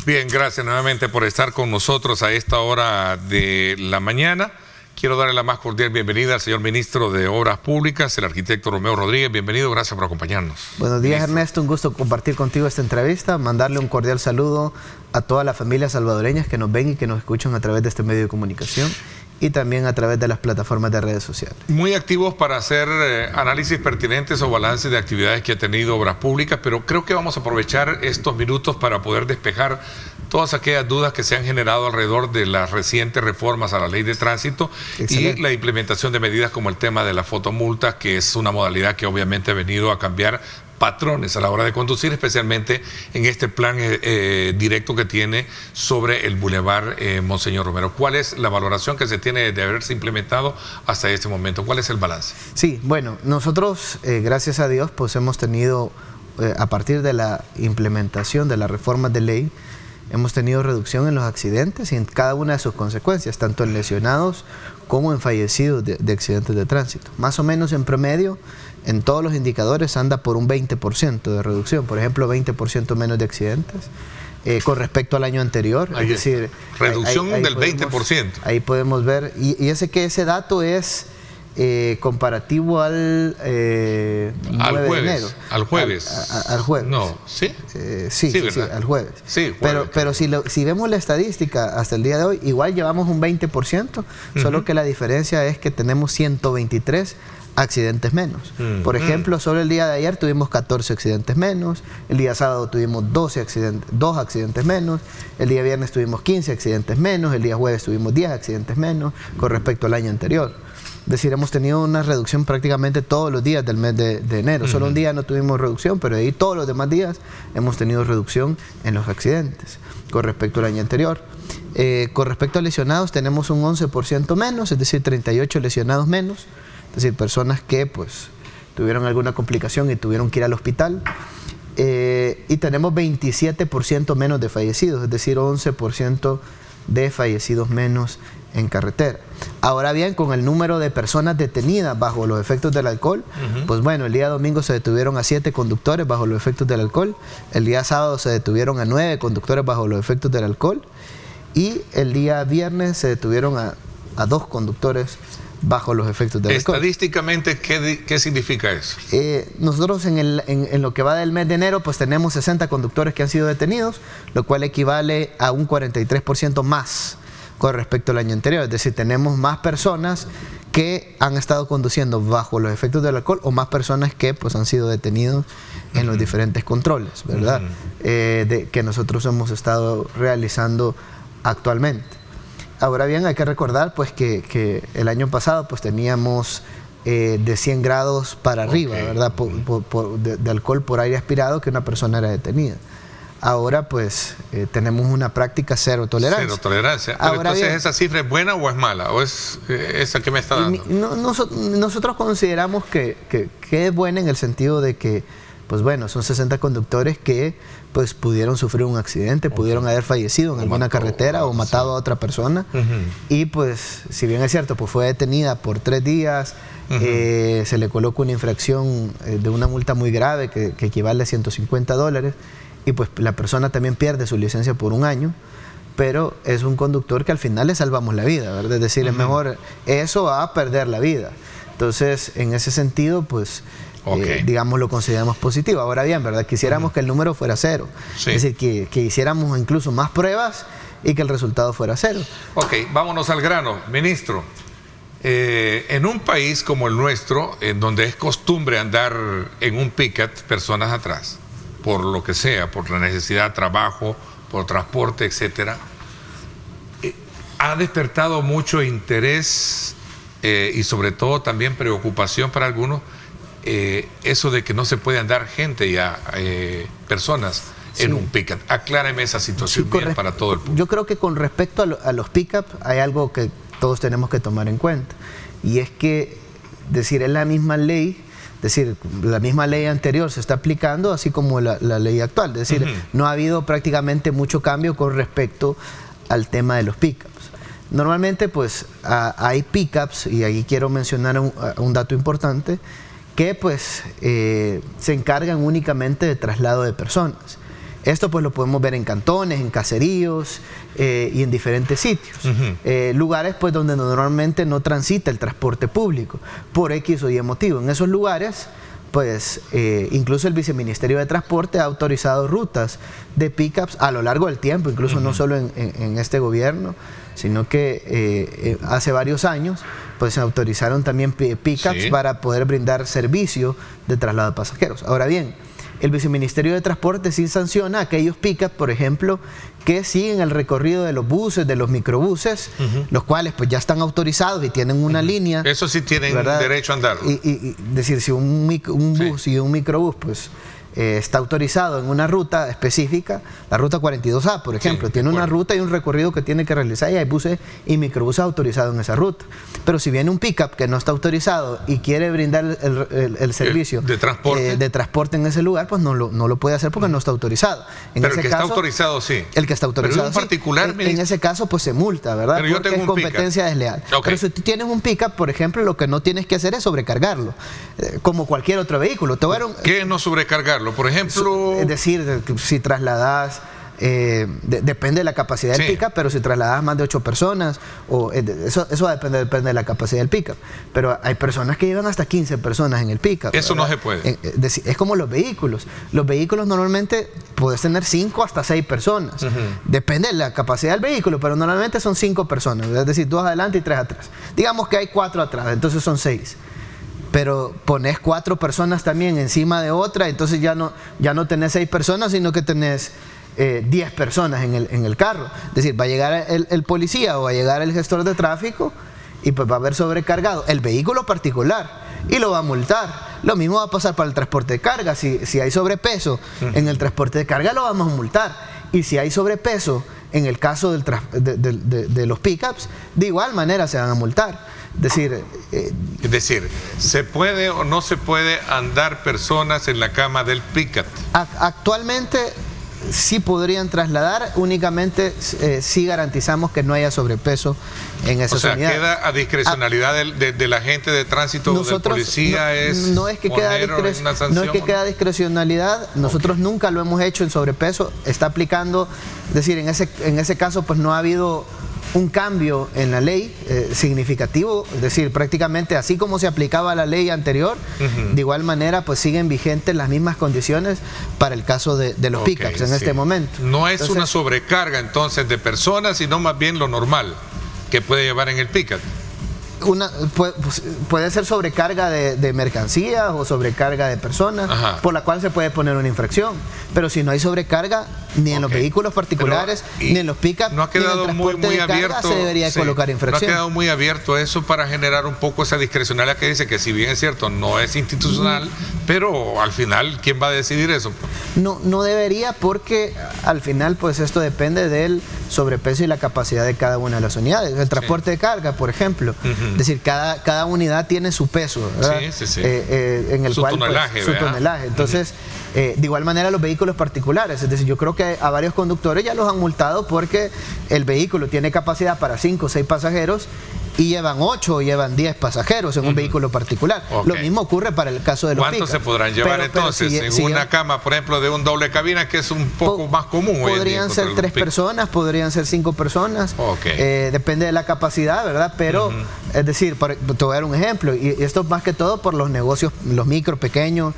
Bien, gracias nuevamente por estar con nosotros a esta hora de la mañana. Quiero darle la más cordial bienvenida al señor ministro de Obras Públicas, el arquitecto Romeo Rodríguez. Bienvenido, gracias por acompañarnos. Buenos días, Ernesto, un gusto compartir contigo esta entrevista, mandarle un cordial saludo a todas las familias salvadoreñas que nos ven y que nos escuchan a través de este medio de comunicación y también a través de las plataformas de redes sociales. Muy activos para hacer análisis pertinentes o balances de actividades que ha tenido Obras Públicas, pero creo que vamos a aprovechar estos minutos para poder despejar todas aquellas dudas que se han generado alrededor de las recientes reformas a la ley de tránsito. Excelente. Y la implementación de medidas como el tema de la fotomulta, que es una modalidad que obviamente ha venido a cambiar patrones a la hora de conducir, especialmente en este plan directo que tiene sobre el Boulevard Monseñor Romero. ¿Cuál es la valoración que se tiene de haberse implementado hasta este momento? ¿Cuál es el balance? Sí, bueno, nosotros, gracias a Dios, pues hemos tenido, a partir de la implementación de las reformas de ley, hemos tenido reducción en los accidentes y en cada una de sus consecuencias, tanto en lesionados como en fallecidos de accidentes de tránsito. Más o menos en promedio, en todos los indicadores anda por un 20% de reducción, por ejemplo 20% menos de accidentes con respecto al año anterior. Es decir, reducción ahí del podemos, 20%. Ahí podemos ver, y ese dato es comparativo al 9 de enero. Al jueves. Al jueves. No, ¿sí? Sí, al jueves. Sí, jueves. Pero si vemos la estadística hasta el día de hoy, igual llevamos un 20%, solo que la diferencia es que tenemos 123 accidentes menos. Por ejemplo, solo el día de ayer tuvimos 14 accidentes menos, el día sábado tuvimos 2 accidentes menos, el día viernes tuvimos 15 accidentes menos, el día jueves tuvimos 10 accidentes menos con respecto al año anterior. Es decir, hemos tenido una reducción prácticamente todos los días del mes de enero. Solo un día no tuvimos reducción, pero de ahí todos los demás días hemos tenido reducción en los accidentes con respecto al año anterior. Con respecto a lesionados tenemos un 11% menos, es decir, 38 lesionados menos. Es decir, personas que pues tuvieron alguna complicación y tuvieron que ir al hospital. Y tenemos 27% menos de fallecidos, es decir, 11% de fallecidos menos en carretera. Ahora bien, con el número de personas detenidas bajo los efectos del alcohol, pues bueno, el día domingo se detuvieron a 7 conductores bajo los efectos del alcohol, el día sábado se detuvieron a 9 conductores bajo los efectos del alcohol y el día viernes se detuvieron a 2 conductores bajo los efectos del alcohol. Estadísticamente, ¿qué significa eso? Nosotros en lo que va del mes de enero, pues tenemos 60 conductores que han sido detenidos, lo cual equivale a un 43% más con respecto al año anterior. Es decir, tenemos más personas que han estado conduciendo bajo los efectos del alcohol o más personas que pues han sido detenidos en los diferentes controles, ¿verdad? Que nosotros hemos estado realizando actualmente. Ahora bien, hay que recordar pues que el año pasado pues teníamos de 100 grados para arriba, ¿verdad? De alcohol por aire aspirado que una persona era detenida. Ahora pues tenemos una práctica cero tolerancia. Cero tolerancia. Pero ahora entonces, bien, ¿esa cifra es buena o es mala? ¿O es esa que me está dando? Nosotros consideramos que es buena en el sentido de que pues bueno, son 60 conductores que pues pudieron sufrir un accidente, pudieron haber fallecido en alguna carretera o matado a otra persona. Y pues, si bien es cierto, pues fue detenida por 3 días, se le coloca una infracción de una multa muy grave que equivale a $150, y pues la persona también pierde su licencia por 1 año, pero es un conductor que al final le salvamos la vida, ¿verdad? Es decir, es mejor eso a perder la vida. Entonces, en ese sentido, pues, digamos, lo consideramos positivo. Ahora bien, ¿verdad? Quisiéramos que el número fuera 0. Sí. Es decir, que hiciéramos incluso más pruebas y que el resultado fuera 0. Ok, vámonos al grano. Ministro, en un país como el nuestro, en donde es costumbre andar en un pick-up personas atrás, por lo que sea, por la necesidad de trabajo, por transporte, etcétera, ha despertado mucho interés y sobre todo también preocupación para algunos, eso de que no se puede andar gente ya, personas en un pick-up. Acláreme esa situación bien para todo el público. Yo creo que con respecto a los pick-up hay algo que todos tenemos que tomar en cuenta, y es que, decir, es la misma ley, es decir, la misma ley anterior se está aplicando, así como la ley actual. Es decir, no ha habido prácticamente mucho cambio con respecto al tema de los pick-ups. Normalmente, pues, hay pick-ups, y ahí quiero mencionar un dato importante, que pues se encargan únicamente de traslado de personas. Esto pues lo podemos ver en cantones, en caseríos y en diferentes sitios. Lugares pues donde normalmente no transita el transporte público, por X o Y motivo. En esos lugares, pues incluso el Viceministerio de Transporte ha autorizado rutas de pick-ups a lo largo del tiempo, incluso no solo en este gobierno, sino que hace varios años pues se autorizaron también pick-ups para poder brindar servicio de traslado de pasajeros. Ahora bien, el Viceministerio de Transporte sí sanciona a aquellos pick-ups, por ejemplo, que siguen el recorrido de los buses, de los microbuses, los cuales pues ya están autorizados y tienen una línea. Eso sí tienen, ¿verdad?, derecho a andar. Y decir, si un bus y un microbús pues está autorizado en una ruta específica, la ruta 42A, por ejemplo, tiene una ruta y un recorrido que tiene que realizar, y hay buses y microbuses autorizados en esa ruta. Pero si viene un pick-up que no está autorizado y quiere brindar el servicio de transporte en ese lugar, pues no lo puede hacer porque no está autorizado. Pero el que está autorizado, sí. El que está autorizado, pero en particular, en ese caso, pues se multa, ¿verdad? Pero yo porque tengo es competencia desleal. Pero si tú tienes un pick-up, por ejemplo, lo que no tienes que hacer es sobrecargarlo, como cualquier otro vehículo. ¿Qué es no sobrecargarlo? Por ejemplo, es decir, si trasladas, depende de la capacidad del pick-up, pero si trasladas más de 8 personas, eso depende de la capacidad del pick-up. Pero hay personas que llevan hasta 15 personas en el pick-up. Eso ¿verdad? No se puede. Es como los vehículos. Los vehículos normalmente puedes tener 5 hasta 6 personas. Depende de la capacidad del vehículo, pero normalmente son 5 personas. Es decir, 2 adelante y 3 atrás. Digamos que hay 4 atrás, entonces son 6. Pero pones 4 personas también encima de otra, entonces ya no tenés 6 personas, sino que tenés 10 personas en el carro. Es decir, va a llegar el policía o va a llegar el gestor de tráfico y pues va a haber sobrecargado el vehículo particular y lo va a multar. Lo mismo va a pasar para el transporte de carga. Si hay sobrepeso en el transporte de carga, lo vamos a multar. Y si hay sobrepeso en el caso de los pick-ups, de igual manera se van a multar. Es decir, ¿se puede o no se puede andar personas en la cama del pick-up? Actualmente sí podrían trasladar, únicamente sí garantizamos que no haya sobrepeso en esas unidades. O sea, queda a discrecionalidad de la gente de tránsito o del policía. No es que queda discrecionalidad, nosotros nunca lo hemos hecho en sobrepeso, está aplicando, es decir, en ese caso pues no ha habido un cambio en la ley significativo, es decir, prácticamente así como se aplicaba la ley anterior, de igual manera pues siguen vigentes las mismas condiciones para el caso de los pick-ups en este momento. No es una sobrecarga entonces de personas, sino más bien lo normal que puede llevar en el pick-up. Puede ser sobrecarga de mercancías o sobrecarga de personas, por la cual se puede poner una infracción. Pero si no hay sobrecarga, ni en los vehículos particulares, ni en los pick-up, no ha quedado ni en el transporte muy de abierto, carga, se debería colocar infracción. No ha quedado muy abierto eso para generar un poco esa discrecionalidad que dice que, si bien es cierto, no es institucional, pero al final, ¿quién va a decidir eso? No debería, porque al final pues esto depende del sobrepeso y la capacidad de cada una de las unidades. El transporte de carga, por ejemplo, es decir, cada unidad tiene su peso, ¿verdad? En el su cual, tonelaje, su tonelaje. Entonces, de igual manera los vehículos particulares, es decir, yo creo que a varios conductores ya los han multado porque el vehículo tiene capacidad para 5 o 6 pasajeros y llevan 8 o llevan 10 pasajeros en un vehículo particular. Lo mismo ocurre para el caso de los ¿Cuántos se podrán llevar entonces en una cama, por ejemplo, de un doble cabina, que es un poco más común hoy en día? Podrían ser 3 personas, podrían ser 5 personas, depende de la capacidad, ¿verdad? Pero, es decir, te voy a dar un ejemplo, y esto más que todo por los negocios, los micro, pequeños,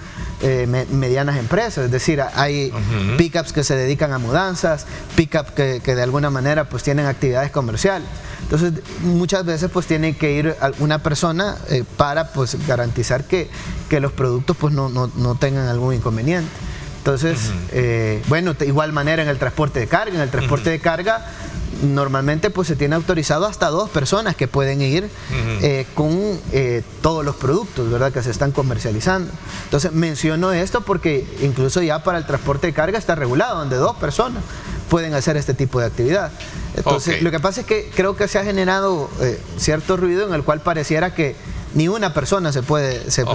medianas empresas, es decir, hay pickups que se dedican a mudanzas, pickups que de alguna manera pues tienen actividades comerciales. Entonces, muchas veces pues tiene que ir una persona para pues garantizar que los productos pues no tengan algún inconveniente. Entonces, bueno, de igual manera en el transporte de carga, de carga normalmente pues se tiene autorizado hasta 2 personas que pueden ir con todos los productos, ¿verdad?, que se están comercializando. Entonces menciono esto porque incluso ya para el transporte de carga está regulado, donde 2 personas pueden hacer este tipo de actividad. Entonces lo que pasa es que creo que se ha generado cierto ruido en el cual pareciera que ni una persona se puede decir,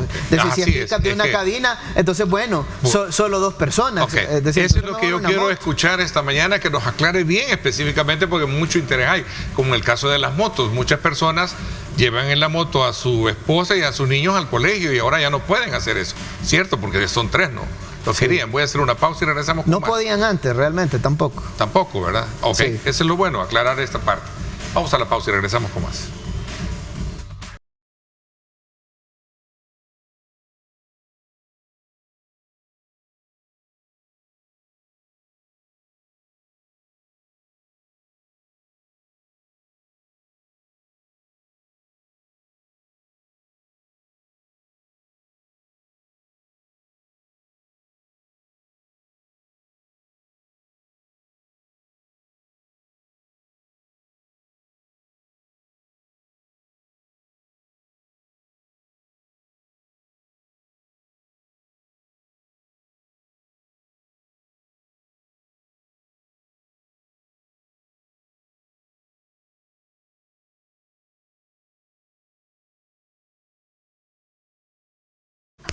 si es de una cabina, entonces bueno, solo 2 personas. Es decir, eso es lo que yo quiero escuchar esta mañana, que nos aclare bien específicamente, porque mucho interés hay, como en el caso de las motos. Muchas personas llevan en la moto a su esposa y a sus niños al colegio y ahora ya no pueden hacer eso, ¿cierto? Porque son 3, ¿no? Lo querían. Voy a hacer una pausa y regresamos con más. No podían antes, realmente, tampoco. Tampoco, ¿verdad? Ok, eso es lo bueno, aclarar esta parte. Vamos a la pausa y regresamos con más.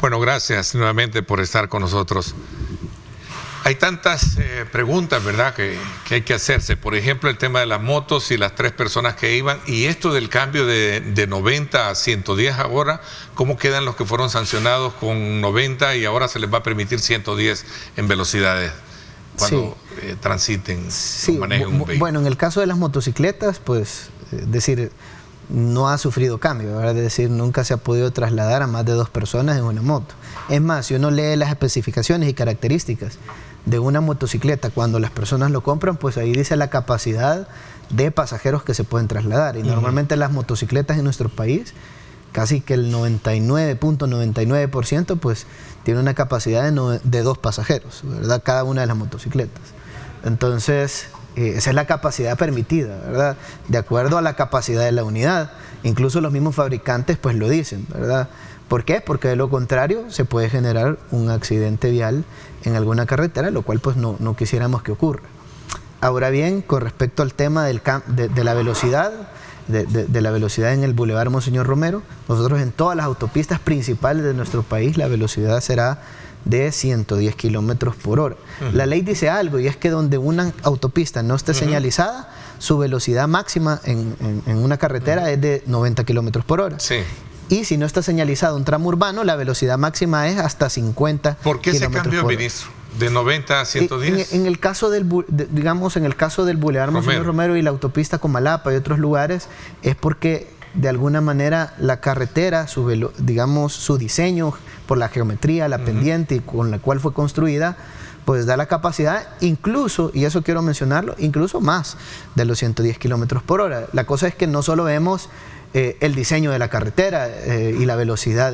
Bueno, gracias nuevamente por estar con nosotros. Hay tantas preguntas, ¿verdad?, que hay que hacerse. Por ejemplo, el tema de las motos y las 3 personas que iban. Y esto del cambio de 90 a 110 ahora, ¿cómo quedan los que fueron sancionados con 90 y ahora se les va a permitir 110 en velocidades cuando transiten o manejen un vehículo? Bueno, en el caso de las motocicletas, pues, decir, no ha sufrido cambio, ¿verdad? Es decir, nunca se ha podido trasladar a más de 2 personas en una moto. Es más, si uno lee las especificaciones y características de una motocicleta cuando las personas lo compran, pues ahí dice la capacidad de pasajeros que se pueden trasladar. Y normalmente las motocicletas en nuestro país, casi que el 99.99% pues tiene una capacidad de 2 pasajeros, ¿verdad?, cada una de las motocicletas. Entonces, esa es la capacidad permitida, ¿verdad?, de acuerdo a la capacidad de la unidad. Incluso los mismos fabricantes pues lo dicen, ¿verdad? ¿Por qué? Porque de lo contrario se puede generar un accidente vial en alguna carretera, lo cual pues no quisiéramos que ocurra. Ahora bien, con respecto al tema de la velocidad, de la velocidad en el Boulevard Monseñor Romero, nosotros en todas las autopistas principales de nuestro país la velocidad será de 110 kilómetros por hora. La ley dice algo, y es que donde una autopista no esté señalizada, su velocidad máxima en una carretera es de 90 kilómetros por hora. Y si no está señalizado un tramo urbano, la velocidad máxima es hasta 50 kilómetros por hora. ¿Por qué se cambió, ministro? ¿De 90 a 110? En el caso del Boulevard Monseñor Romero y la autopista Comalapa y otros lugares, es porque de alguna manera la carretera, su diseño por la geometría, la pendiente con la cual fue construida, pues da la capacidad incluso, y eso quiero mencionarlo, incluso más de los 110 kilómetros por hora. La cosa es que no solo vemos el diseño de la carretera y la velocidad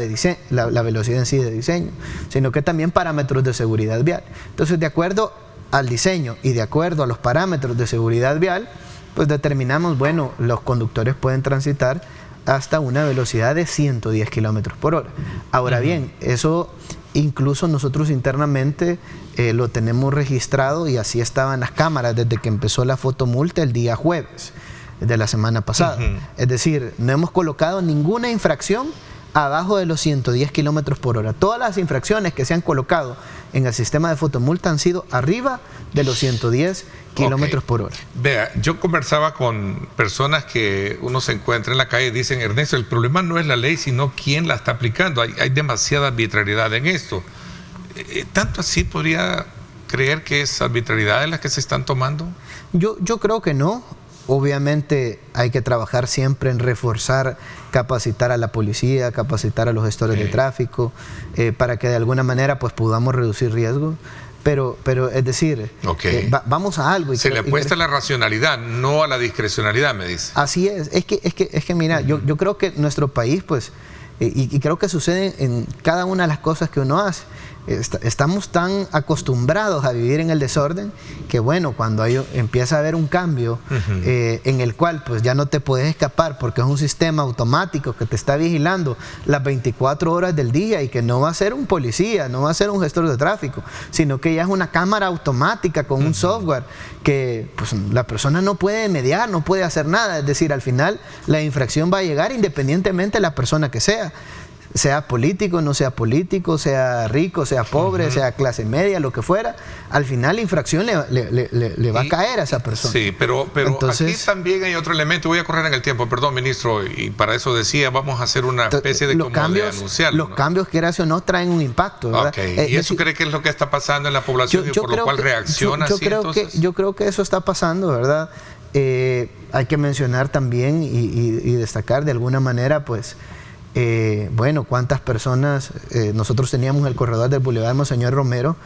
la velocidad en sí de diseño, sino que también parámetros de seguridad vial. Entonces, de acuerdo al diseño y de acuerdo a los parámetros de seguridad vial, pues determinamos, bueno, los conductores pueden transitar hasta una velocidad de 110 kilómetros por hora. Ahora bien, eso Incluso nosotros internamente lo tenemos registrado y así estaban las cámaras desde que empezó la fotomulta el día jueves de la semana pasada. Es decir, no hemos colocado ninguna infracción abajo de los 110 kilómetros por hora. Todas las infracciones que se han colocado en el sistema de fotomulta han sido arriba de los 110 kilómetros por hora. Vea, yo conversaba con personas que uno se encuentra en la calle y dicen, Ernesto, el problema no es la ley, sino quién la está aplicando. Hay demasiada arbitrariedad en esto. ¿Tanto así podría creer que es arbitrariedad la que se están tomando? Yo creo que no. Obviamente hay que trabajar siempre en reforzar, capacitar a la policía, capacitar a los gestores de tráfico, para que de alguna manera pues podamos reducir riesgos. Pero es decir, vamos a algo. Se le apuesta a la racionalidad, no a la discrecionalidad, me dice. Así es. Es que mira, yo creo que nuestro país, pues, y creo que sucede en cada una de las cosas que uno hace. Estamos tan acostumbrados a vivir en el desorden que bueno, cuando empieza a haber un cambio en el cual pues ya no te puedes escapar porque es un sistema automático que te está vigilando las 24 horas del día y que no va a ser un policía, no va a ser un gestor de tráfico, sino que ya es una cámara automática con un software que pues la persona no puede mediar, no puede hacer nada. Es decir, al final la infracción va a llegar independientemente de la persona que sea político, no sea político, sea rico, sea pobre, sea clase media, lo que fuera, al final la infracción le va a caer a esa persona. Sí, pero entonces, aquí también hay otro elemento. Voy a correr en el tiempo, perdón, ministro, y para eso decía, vamos a hacer una especie de anunciarlo. Los cambios, quieras o no, traen un impacto, ¿verdad? ¿Y eso cree que es lo que está pasando en la población y por lo cual reacciona así? Yo creo que eso está pasando, ¿verdad? Hay que mencionar también y destacar de alguna manera, pues, bueno, cuántas personas, nosotros teníamos el corredor del Boulevard Monseñor Romero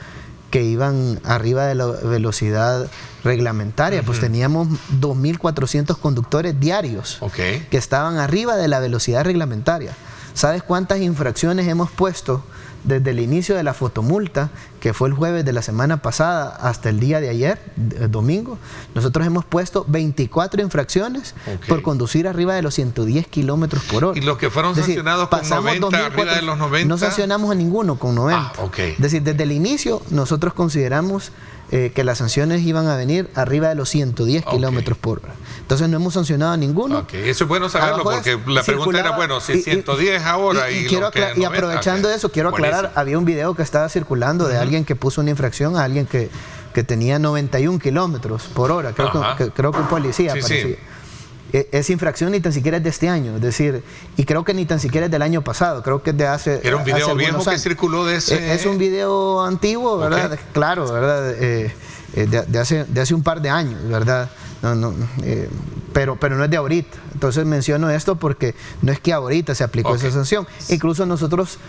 que iban arriba de la velocidad reglamentaria, pues teníamos 2.400 conductores diarios que estaban arriba de la velocidad reglamentaria. ¿Sabes cuántas infracciones hemos puesto desde el inicio de la fotomulta, que fue el jueves de la semana pasada, hasta el día de ayer, domingo? Nosotros hemos puesto 24 infracciones por conducir arriba de los 110 kilómetros por hora. ¿Y los que fueron sancionados con 90, arriba de los 90? No sancionamos a ninguno con 90. Es decir, desde el inicio nosotros consideramos que las sanciones iban a venir arriba de los 110 kilómetros por hora. Entonces no hemos sancionado a ninguno. Eso es bueno saberlo, porque la pregunta era, bueno, si 110 ahora y aprovechando eso, quiero aclarar, había un video que estaba circulando de alguien que puso una infracción a alguien que tenía 91 kilómetros por hora, creo que un policía parecía. Esa infracción ni tan siquiera es de este año, es decir, y creo que ni tan siquiera es del año pasado, creo que es de hace. Era un video viejo que circuló de ese. Es un video antiguo, ¿verdad? Claro, ¿verdad? De hace un par de años, ¿verdad? Pero no es de ahorita. Entonces menciono esto porque no es que ahorita se aplicó esa sanción. Incluso nosotros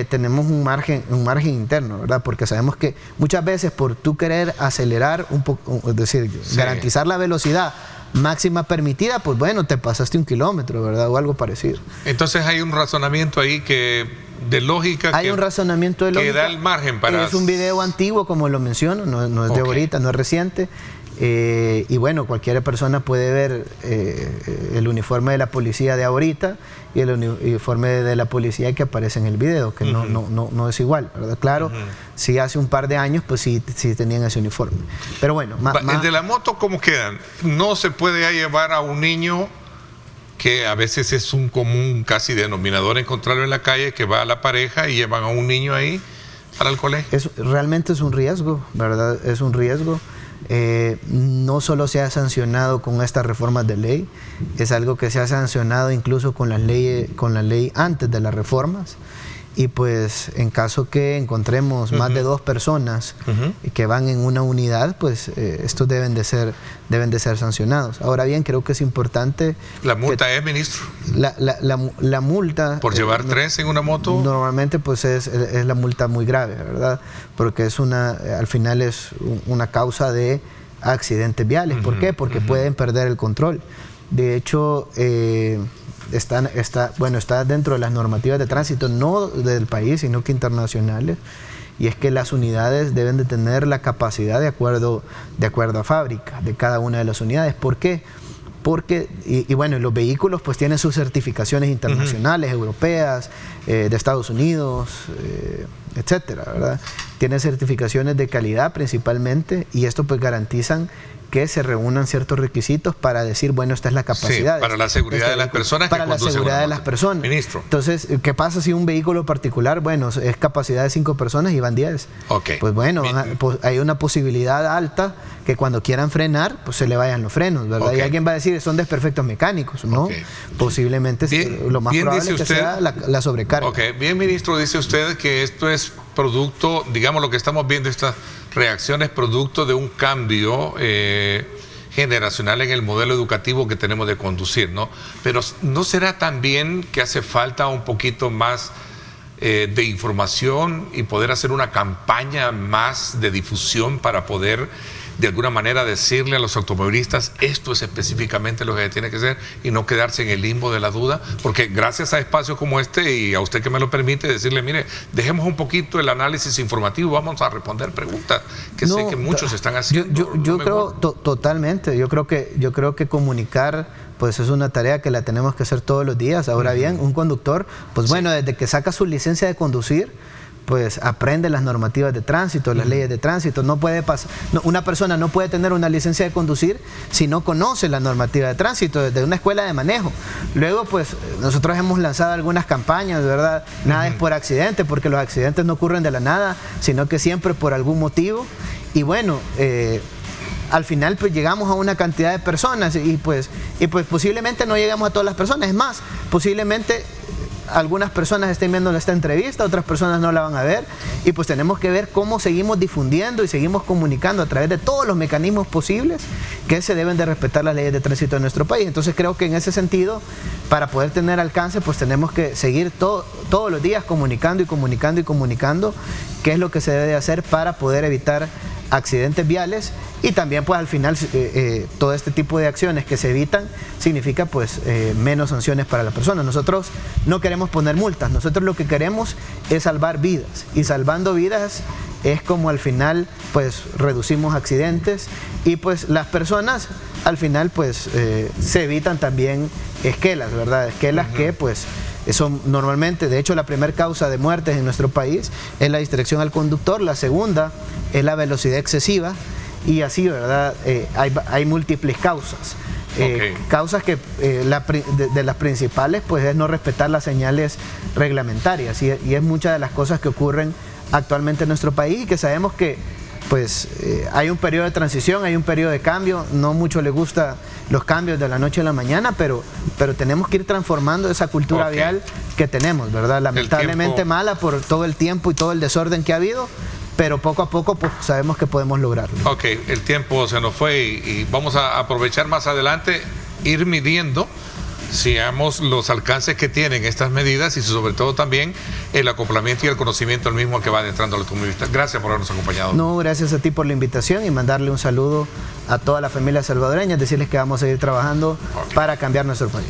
tenemos un margen interno, ¿verdad? Porque sabemos que muchas veces por tú querer acelerar un poco, es decir, garantizar la velocidad máxima permitida, pues bueno, te pasaste 1 kilómetro, ¿verdad? O algo parecido. Entonces hay un razonamiento ahí de lógica. Hay un razonamiento de lógica que da el margen para. Es un video antiguo, como lo menciono, no es de ahorita, no es reciente. Y bueno, cualquier persona puede ver el uniforme de la policía de ahorita y el uniforme de la policía que aparece en el video, que no es igual, ¿verdad? Claro, sí, hace un par de años pues sí tenían ese uniforme. Pero bueno, el de la moto, ¿cómo quedan? No se puede llevar a un niño, que a veces es un común casi denominador encontrarlo en la calle, que va a la pareja y llevan a un niño ahí para el colegio. Realmente es un riesgo, ¿verdad? Es un riesgo. No solo se ha sancionado con estas reformas de ley, es algo que se ha sancionado incluso con la ley antes de las reformas. Y pues en caso que encontremos más de 2 personas que van en una unidad, pues estos deben de ser sancionados. Ahora bien, creo que es importante. ¿La multa es, ministro? La multa. ¿Por llevar 3 en una moto? Normalmente pues es la multa muy grave, ¿verdad? Porque al final es una causa de accidentes viales. ¿Por qué? Porque pueden perder el control. De hecho, está dentro de las normativas de tránsito, no del país, sino que internacionales, y es que las unidades deben de tener la capacidad de acuerdo a fábrica de cada una de las unidades. ¿Por qué? Porque, bueno, los vehículos pues tienen sus certificaciones internacionales, europeas, de Estados Unidos, etcétera, ¿verdad? Tiene certificaciones de calidad principalmente, y esto pues garantizan que se reúnan ciertos requisitos para decir, bueno, esta es la capacidad. Sí, para la seguridad de las personas. Para la seguridad de las personas. Ministro. Entonces, ¿qué pasa si un vehículo particular, bueno, es capacidad de 5 personas y van 10? Ok. Pues bueno, pues hay una posibilidad alta que cuando quieran frenar, pues se le vayan los frenos, ¿verdad? Okay. Y alguien va a decir, son desperfectos mecánicos, ¿no? Okay. Posiblemente bien, lo más probable es que sea la sobrecarga. Ok, bien, ministro, dice usted que esto es producto, digamos, lo que estamos viendo, estas reacciones producto de un cambio generacional en el modelo educativo que tenemos de conducir, ¿no? Pero ¿no será también que hace falta un poquito más de información y poder hacer una campaña más de difusión para poder de alguna manera decirle a los automovilistas esto es específicamente lo que tiene que ser y no quedarse en el limbo de la duda? Porque gracias a espacios como este y a usted que me lo permite decirle, mire, dejemos un poquito el análisis informativo, vamos a responder preguntas que sé que muchos están haciendo. Yo creo totalmente, yo creo que comunicar pues es una tarea que la tenemos que hacer todos los días. Ahora bien, un conductor, pues bueno, desde que saca su licencia de conducir, pues aprende las normativas de tránsito, las leyes de tránsito. No puede pasar, una persona no puede tener una licencia de conducir si no conoce la normativa de tránsito desde una escuela de manejo. Luego, pues nosotros hemos lanzado algunas campañas, ¿verdad? Nada es por accidente, porque los accidentes no ocurren de la nada, sino que siempre por algún motivo. Y bueno, al final pues llegamos a una cantidad de personas y pues posiblemente no llegamos a todas las personas. Es más, posiblemente algunas personas estén viendo esta entrevista, otras personas no la van a ver, y pues tenemos que ver cómo seguimos difundiendo y seguimos comunicando a través de todos los mecanismos posibles que se deben de respetar las leyes de tránsito de nuestro país. Entonces creo que en ese sentido, para poder tener alcance, pues tenemos que seguir todos los días comunicando qué es lo que se debe de hacer para poder evitar accidentes viales, y también pues al final todo este tipo de acciones que se evitan significa pues menos sanciones para las personas. Nosotros no queremos poner multas, nosotros lo que queremos es salvar vidas, y salvando vidas es como al final pues reducimos accidentes, y pues las personas al final pues se evitan también esquelas, ¿verdad? Esquelas que pues son normalmente, de hecho la primera causa de muertes en nuestro país es la distracción al conductor, la segunda es la velocidad excesiva, y así, ¿verdad? Hay múltiples causas. Causas que de las principales pues es no respetar las señales reglamentarias, y es muchas de las cosas que ocurren actualmente en nuestro país, y que sabemos que pues hay un periodo de transición, hay un periodo de cambio. No mucho le gusta los cambios de la noche a la mañana, pero tenemos que ir transformando esa cultura vial que tenemos, ¿verdad? Lamentablemente mala por todo el tiempo y todo el desorden que ha habido, pero poco a poco pues sabemos que podemos lograrlo. Ok, el tiempo se nos fue y vamos a aprovechar más adelante, ir midiendo, sigamos los alcances que tienen estas medidas y sobre todo también el acoplamiento y el conocimiento al mismo que va adentrando al automovilista. Gracias por habernos acompañado. No, gracias a ti por la invitación, y mandarle un saludo a toda la familia salvadoreña, decirles que vamos a seguir trabajando para cambiar nuestro país.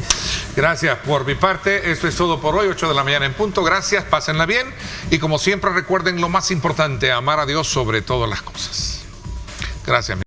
Gracias por mi parte, esto es todo por hoy, 8 de la mañana en punto. Gracias, pásenla bien, y como siempre recuerden lo más importante, amar a Dios sobre todas las cosas. Gracias.